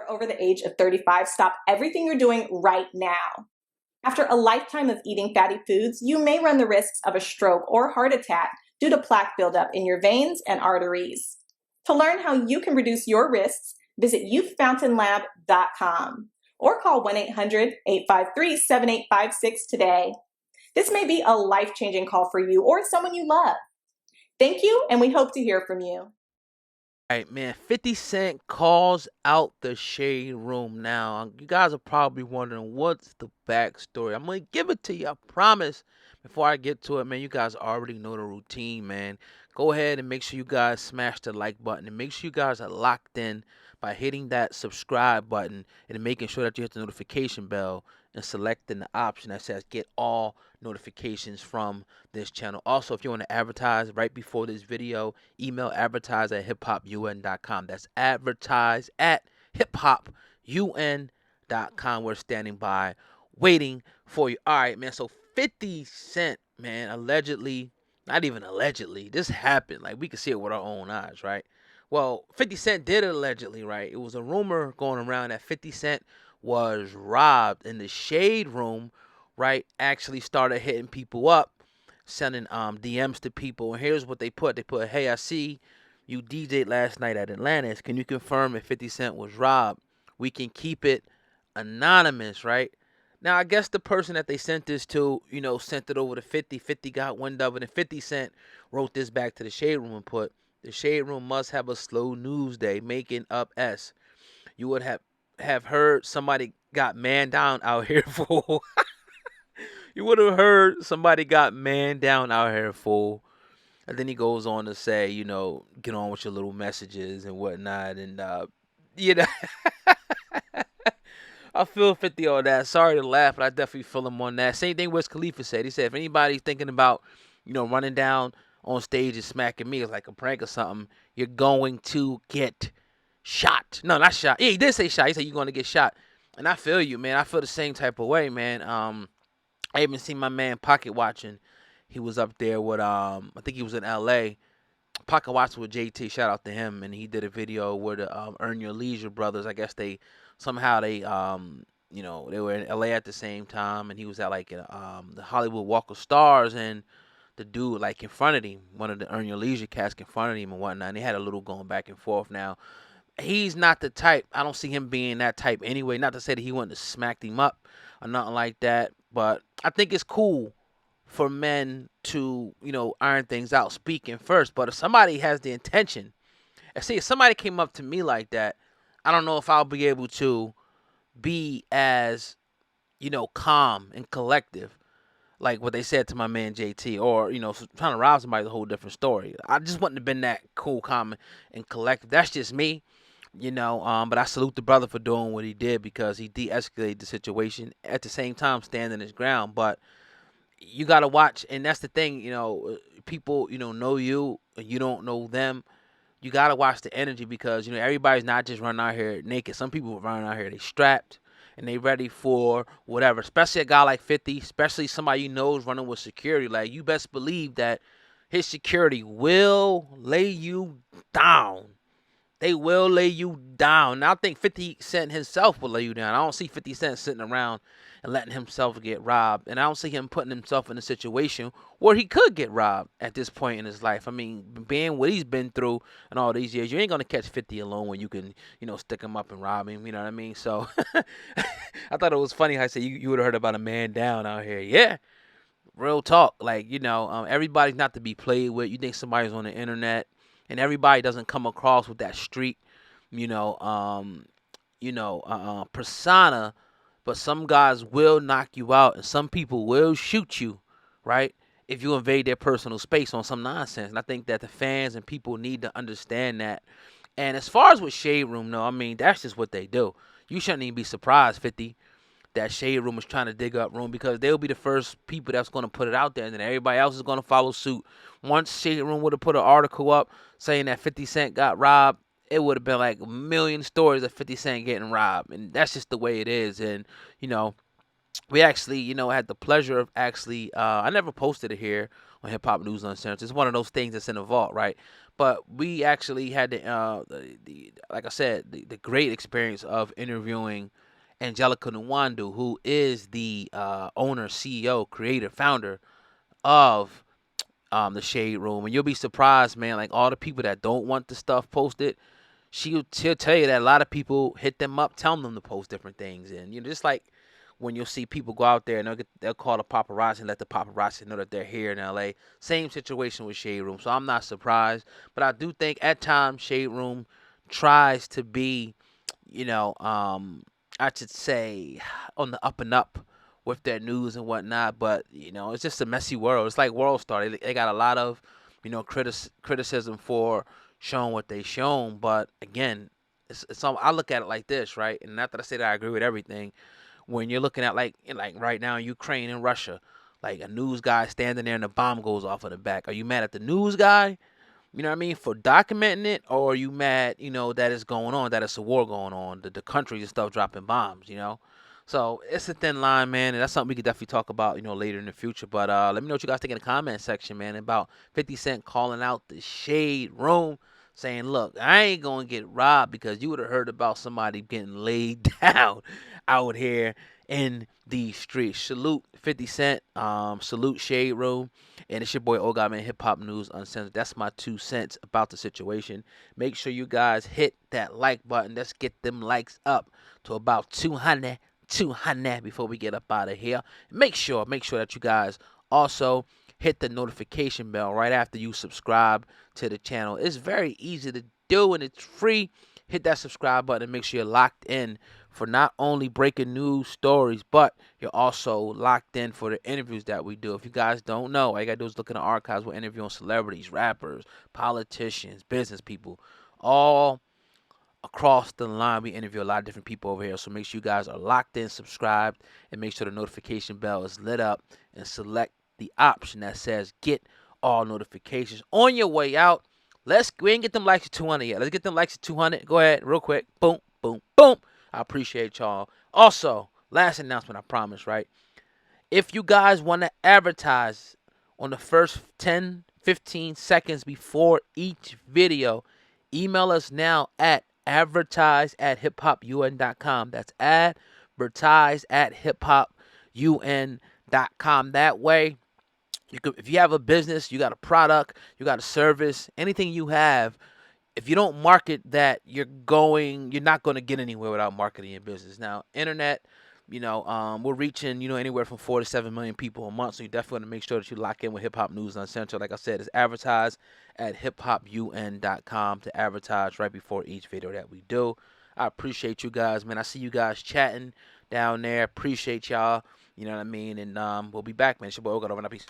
you're over the age of 35, stop everything you're doing right now. After a lifetime of eating fatty foods, you may run the risks of a stroke or heart attack due to plaque buildup in your veins and arteries. To learn how you can reduce your risks, visit youthfountainlab.com or call 1-800-853-7856 today. This may be a life-changing call for you or someone you love. Thank you, and we hope to hear from you. All right, man. 50 Cent calls out the Shade Room. Now, you guys are probably wondering what's the backstory. I'm going to give it to you, I promise. Before I get to it, man, you guys already know the routine, man. Go ahead and make sure you guys smash the like button and make sure you guys are locked in by hitting that subscribe button and making sure that you hit the notification bell and selecting the option that says get all notifications from this channel. Also, if you want to advertise right before this video, email advertise@hiphopun.com. That's advertise@hiphopun.com. We're standing by waiting for you. All right, man. So 50 Cent, man, allegedly, not even allegedly, this happened. Like, we could see it with our own eyes, right? Well, 50 Cent did it allegedly, right? It was a rumor going around that 50 Cent was robbed in the Shade Room, right? Actually started hitting people up, sending DMs to people. And here's what they put. They put, hey, I see you DJ'd last night at Atlantis. Can you confirm if 50 Cent was robbed? We can keep it anonymous, right? Now, I guess the person that they sent this to, sent it over to 50. 50 got wind of it, and 50 Cent wrote this back to the Shade Room and put, the Shade Room must have a slow news day, making up S. You would have heard somebody got man down out here, fool. You would have heard somebody got man down out here, fool. And then he goes on to say, get on with your little messages and whatnot. And, you know, I feel 50 on that. Sorry to laugh, but I definitely feel him on that. Same thing Wiz Khalifa said. He said, if anybody's thinking about, running down on stage and smacking me as like a prank or something, you're going to get shot. No, not shot. Yeah, he did say shot. He said you're going to get shot. And I feel you, man. I feel the same type of way, man. I even seen my man Pocket watching. He was up there with I think he was in LA. Pocket watching with JT. Shout out to him. And he did a video with the Earn Your Leisure brothers. I guess they they were in LA at the same time, and he was at like the Hollywood Walk of Stars, and the dude like confronted him. One of the Earn Your Leisure cats confronted him and whatnot. And they had a little going back and forth. Now, he's not the type. I don't see him being that type anyway. Not to say that he wouldn't have smacked him up or nothing like that, but I think it's cool for men to, iron things out, speaking first. But if somebody has the intention, if somebody came up to me like that, I don't know if I'll be able to be as, calm and collective like what they said to my man JT, or trying to rob somebody is a whole different story. I just wouldn't have been that cool, calm, and collective. That's just me. But I salute the brother for doing what he did because he de-escalated the situation. At the same time, standing his ground. But you gotta watch, and that's the thing. People, know you, and you don't know them. You gotta watch the energy because everybody's not just running out here naked. Some people are running out here they strapped and they ready for whatever. Especially a guy like 50, especially somebody you know is running with security. Like you best believe that his security will lay you down. They will lay you down. And I think 50 Cent himself will lay you down. I don't see 50 Cent sitting around and letting himself get robbed. And I don't see him putting himself in a situation where he could get robbed at this point in his life. I mean, being what he's been through in all these years, you ain't going to catch 50 alone when you can, stick him up and rob him. You know what I mean? So I thought it was funny how I said you would have heard about a man down out here. Yeah. Real talk. Like, everybody's not to be played with. You think somebody's on the internet, and everybody doesn't come across with that street, persona, but some guys will knock you out, and some people will shoot you, right? If you invade their personal space on some nonsense. And I think that the fans and people need to understand that. And as far as with Shade Room, though, I mean, that's just what they do. You shouldn't even be surprised, 50, that Shade Room is trying to dig up room because they'll be the first people that's going to put it out there, and then everybody else is going to follow suit. Once Shade Room would have put an article up saying that 50 Cent got robbed, it would have been like a million stories of 50 Cent getting robbed, and that's just the way it is. And we actually, had the pleasure of I never posted it here on Hip Hop News Uncensored. It's one of those things that's in the vault, right? But we actually had the like I said, the great experience of interviewing Angelica Nwandu, who is the owner, CEO, creator, founder of the Shade Room. And you'll be surprised, man. Like all the people that don't want the stuff posted, she'll tell you that a lot of people hit them up, telling them to post different things. And just like when you'll see people go out there and they'll call the paparazzi and let the paparazzi know that they're here in LA. Same situation with Shade Room. So I'm not surprised. But I do think at times Shade Room tries to be, you know, I should say on the up and up with their news and whatnot. But it's just a messy world. It's like World Star. They got a lot of, criticism for showing what they shown. But again, it's I look at it like this, right? And not that I say that I agree with everything. When you're looking at like right now in Ukraine and Russia, like a news guy standing there and the bomb goes off in the back. Are you mad at the news guy? You know what I mean, for documenting it, or are you mad, that it's going on, that it's a war going on, the countries and stuff dropping bombs. So it's a thin line, man, and that's something we could definitely talk about, later in the future. But let me know what you guys think in the comment section, man, about 50 Cent calling out the Shade Room, saying, look, I ain't gonna get robbed, because you would have heard about somebody getting laid down out here in the streets. Salute 50 Cent, salute Shade Room. And it's your boy Oga, man, Hip Hop News Uncensored. That's my 2 cents about the situation. Make sure you guys hit that like button. Let's get them likes up to about 200 before we get up out of here. Make sure that you guys also hit the notification bell right after you subscribe to the channel. It's very easy to do and it's free. Hit that subscribe button and make sure you're locked in for not only breaking news stories, but you're also locked in for the interviews that we do. If you guys don't know, all you gotta do is look in the archives. We're interviewing celebrities, rappers, politicians, business people, all across the line. We interview a lot of different people over here. So make sure you guys are locked in, subscribed, and make sure the notification bell is lit up and select the option that says get all notifications. On your way out, we ain't get them likes to 200 yet. Let's get them likes to 200. Go ahead, real quick. Boom, boom, boom. I appreciate y'all. Also, last announcement, I promise, right? If you guys want to advertise on the first 10, 15 seconds before each video, email us now at advertise@hiphopun.com. That's advertise@hiphopun.com. That way, if you have a business, you got a product, you got a service, anything you have, if you don't market that, you're not going to get anywhere without marketing your business. Now, internet, we're reaching, anywhere from 4 to 7 million people a month. So you definitely want to make sure that you lock in with Hip Hop News Uncensored. Like I said, it's advertise@hiphopun.com to advertise right before each video that we do. I appreciate you guys, man. I see you guys chatting down there. Appreciate y'all. You know what I mean? And we'll be back, man. It's your boy Oga. Over. Peace.